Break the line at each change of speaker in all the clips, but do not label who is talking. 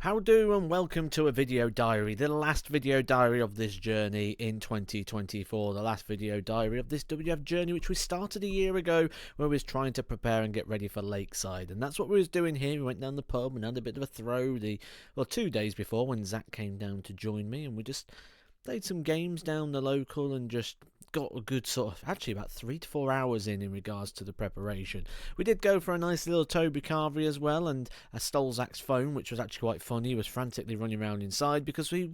How do and welcome to a video diary, the last video diary of this journey in 2024, the last video diary of this WDF journey which we started a year ago where we was trying to prepare and get ready for Lakeside, and that's what we was doing here. We went down the pub and had a bit of a throw 2 days before when Zach came down to join me, and we just played some games down the local and just got a good sort of, actually about 3 to 4 hours in regards to the preparation. We did go for a nice little Toby Carvery as well, and I stole Zach's phone, which was actually quite funny. He was frantically running around inside because we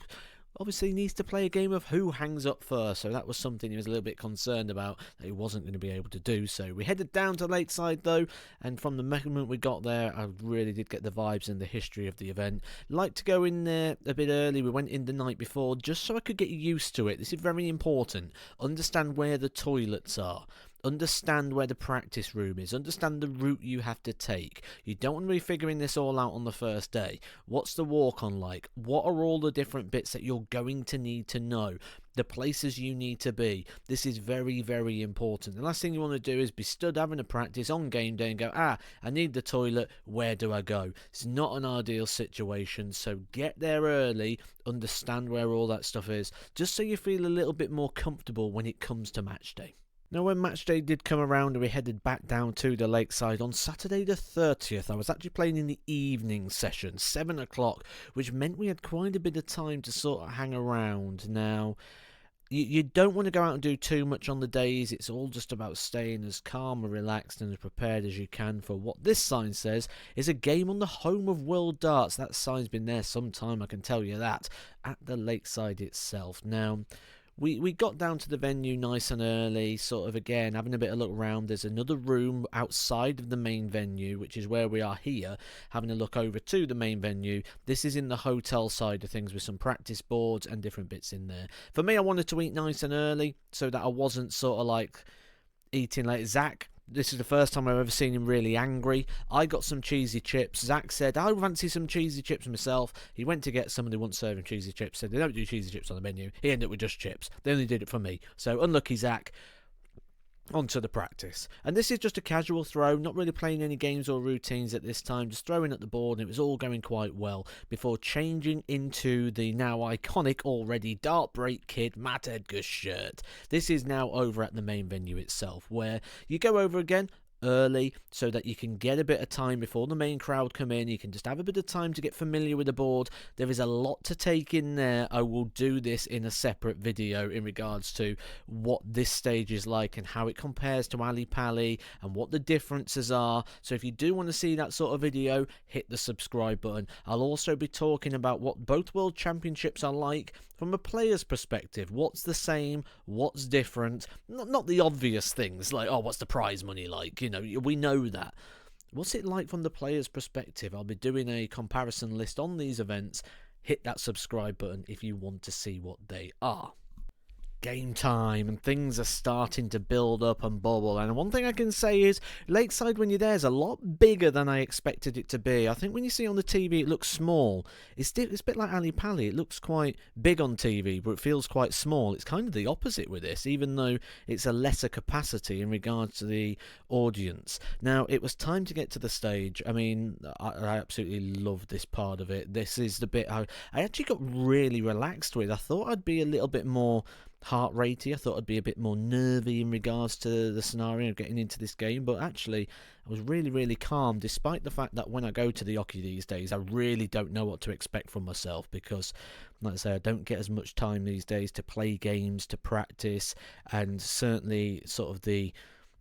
obviously needs to play a game of who hangs up first, so that was something he was a little bit concerned about, that he wasn't going to be able to do. So we headed down to Lakeside though, and from the moment we got there I really did get the vibes and the history of the event. Like to go in there a bit early. We went in the night before just so I could get used to it. This is very important. Understand where the toilets are, understand where the practice room is, understand the route you have to take. You don't want to be figuring this all out on the first day. What's the walk on like? What are all the different bits that you're going to need to know? The places you need to be. This is very, very important. The last thing you want to do is be stood having a practice on game day and go, I need the toilet, where do I go? It's not an ideal situation, so get there early, understand where all that stuff is, just so you feel a little bit more comfortable when it comes to match day. Now, when match day did come around and we headed back down to the Lakeside on Saturday the 30th, I was actually playing in the evening session, 7 o'clock, which meant we had quite a bit of time to sort of hang around. Now, you don't want to go out and do too much on the days. It's all just about staying as calm and relaxed and as prepared as you can for what this sign says is a game on the home of world darts. That sign's been there some time, I can tell you that, at the Lakeside itself. Now, we got down to the venue nice and early, sort of again having a bit of look around. There's another room outside of the main venue, which is where we are here, having a look over to the main venue. This is in the hotel side of things with some practice boards and different bits in there. For me, I wanted to eat nice and early so that I wasn't sort of like eating like Zach. This is the first time I've ever seen him really angry. I got some cheesy chips. Zach said, I fancy some cheesy chips myself. He went to get some and they wouldn't serve him cheesy chips. Said they don't do cheesy chips on the menu. He ended up with just chips. They only did it for me. So unlucky Zach. Onto the practice, and this is just a casual throw, not really playing any games or routines at this time, just throwing at the board, and it was all going quite well before changing into the now iconic already Dart Break Kid Matt Edgar's shirt. This is now over at the main venue itself, where you go over again early so that you can get a bit of time before the main crowd come in. You can just have a bit of time to get familiar with the board. There is a lot to take in there. I will do this in a separate video in regards to what this stage is like and how it compares to Ali Pali and what the differences are. So if you do want to see that sort of video, hit the subscribe button. I'll also be talking about what both World Championships are like from a player's perspective. What's the same? What's different? Not the obvious things like, oh, what's the prize money like? You know, we know that. What's it like from the player's perspective? I'll be doing a comparison list on these events. Hit that subscribe button if you want to see what they are. Game time, and things are starting to build up and bubble, and one thing I can say is Lakeside when you're there is a lot bigger than I expected it to be. I think when you see it on the TV it looks small. It's a bit like Ali Pali. It looks quite big on TV but it feels quite small. It's kind of the opposite with this, even though it's a lesser capacity in regards to the audience. Now, it was time to get to the stage. I mean, I absolutely love this part of it. This is the bit I actually got really relaxed with. I thought I'd be a little bit more heart ratey. I thought I'd be a bit more nervy in regards to the scenario of getting into this game, but actually I was really, really calm, despite the fact that when I go to the Oki these days, I really don't know what to expect from myself because, like I say, I don't get as much time these days to play games, to practice, and certainly sort of the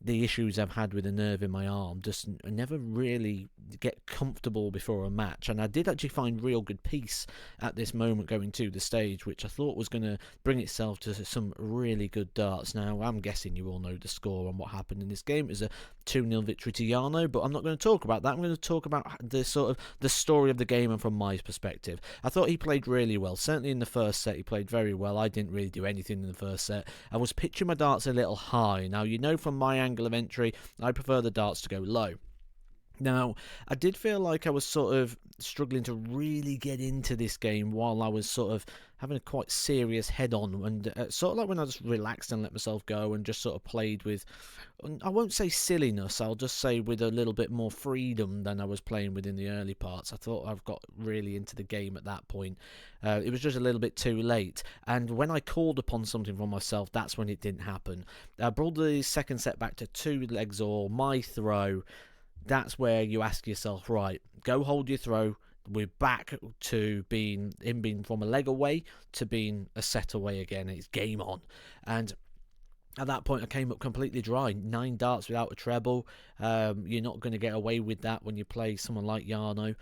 issues I've had with the nerve in my arm just never really get comfortable before a match. And I did actually find real good peace at this moment going to the stage, which I thought was going to bring itself to some really good darts. Now, I'm guessing you all know the score and what happened in this game. It was a 2-0 victory to Jarno, but I'm not going to talk about that. I'm going to talk about the sort of the story of the game and from my perspective. I thought he played really well. Certainly in the first set he played very well. I didn't really do anything in the first set. I was pitching my darts a little high. Now, you know, from my angle of entry, I prefer the darts to go low. Now, I did feel like I was sort of struggling to really get into this game while I was sort of having a quite serious head on, and sort of like when I just relaxed and let myself go and just sort of played with, I won't say silliness, I'll just say with a little bit more freedom than I was playing with in the early parts. I thought I've got really into the game at that point. It was just a little bit too late, and when I called upon something from myself, that's when it didn't happen. I brought the second set back to 2 legs or my throw. That's where you ask yourself, right, go hold your throw. We're back to being from a leg away to being a set away again. It's game on. And at that point, I came up completely dry. 9 darts without a treble. You're not going to get away with that when you play someone like Yarno.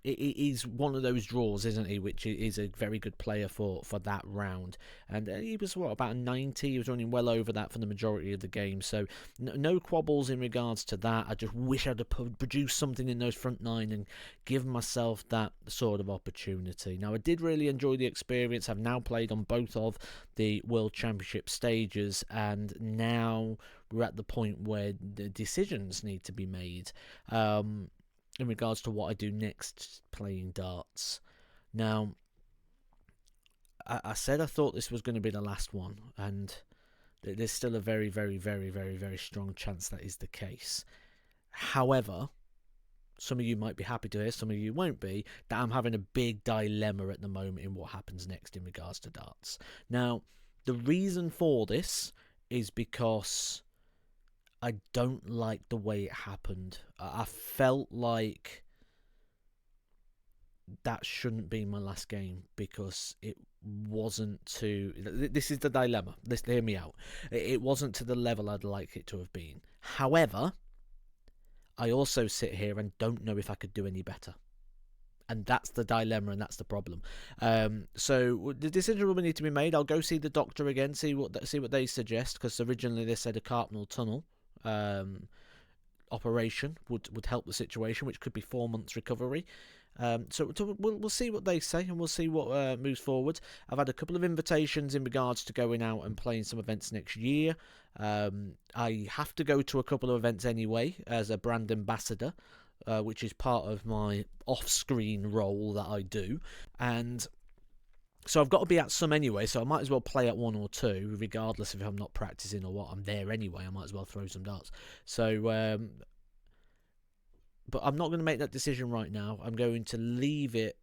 It is one of those draws, isn't he, which is a very good player for that round. And he was, about 90? He was running well over that for the majority of the game. So no quabbles in regards to that. I just wish I'd have produced something in those front 9 and given myself that sort of opportunity. Now, I did really enjoy the experience. I've now played on both of the World Championship stages, and now we're at the point where the decisions need to be made. In regards to what I do next playing darts. Now, I said I thought this was going to be the last one, and there's still a very, very, very, very, very strong chance that is the case. However, some of you might be happy to hear, some of you won't be, that I'm having a big dilemma at the moment in what happens next in regards to darts. Now, the reason for this is because I don't like the way it happened. I felt like that shouldn't be my last game because it wasn't to... This is the dilemma. Hear me out. It wasn't to the level I'd like it to have been. However, I also sit here and don't know if I could do any better. And that's the dilemma, and that's the problem. So the decision will need to be made. I'll go see the doctor again, see what they suggest, because originally they said a carpal tunnel operation would help the situation, which could be 4 months recovery. So we'll see what they say, and we'll see what moves forward. I've had a couple of invitations in regards to going out and playing some events next year. I have to go to a couple of events anyway as a brand ambassador, which is part of my off-screen role that I do. And so I've got to be at some anyway, so I might as well play at 1 or 2, regardless if I'm not practicing or what. I'm there anyway, I might as well throw some darts. So, but I'm not going to make that decision right now. I'm going to leave it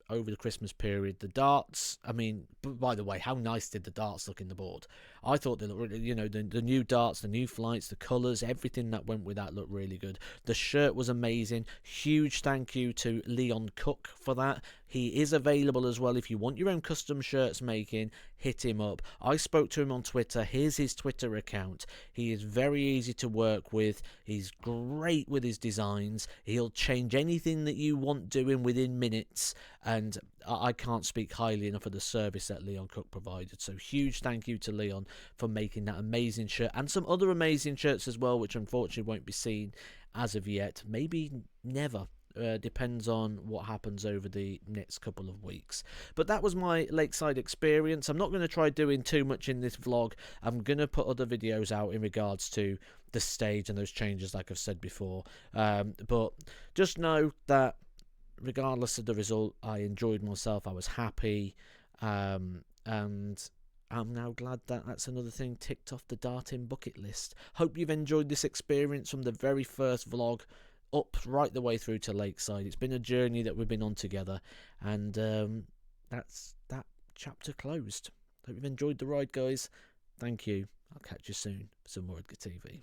over the Christmas period. The darts, I mean, by the way, how nice did the darts look in the board? I thought they looked really, the new darts, the new flights, the colours, everything that went with that looked really good. The shirt was amazing. Huge thank you to Leon Cook for that. He is available as well. If you want your own custom shirts making, hit him up. I spoke to him on Twitter. Here's his Twitter account. He is very easy to work with. He's great with his designs. He'll change anything that you want doing within minutes. And I can't speak highly enough of the service that Leon Cook provided. So huge thank you to Leon for making that amazing shirt and some other amazing shirts as well, which unfortunately won't be seen as of yet. Maybe never. Depends on what happens over the next couple of weeks. But that was my Lakeside experience. I'm not going to try doing too much in this vlog. I'm going to put other videos out in regards to the stage and those changes like I've said before. But just know that regardless of the result, I enjoyed myself. I was happy. And I'm now glad that that's another thing ticked off the darting bucket list. Hope you've enjoyed this experience from the very first vlog up right the way through to Lakeside. It's been a journey that we've been on together, and that's that chapter closed. Hope you've enjoyed the ride, guys. Thank you. I'll catch you soon for some more Edgar TV.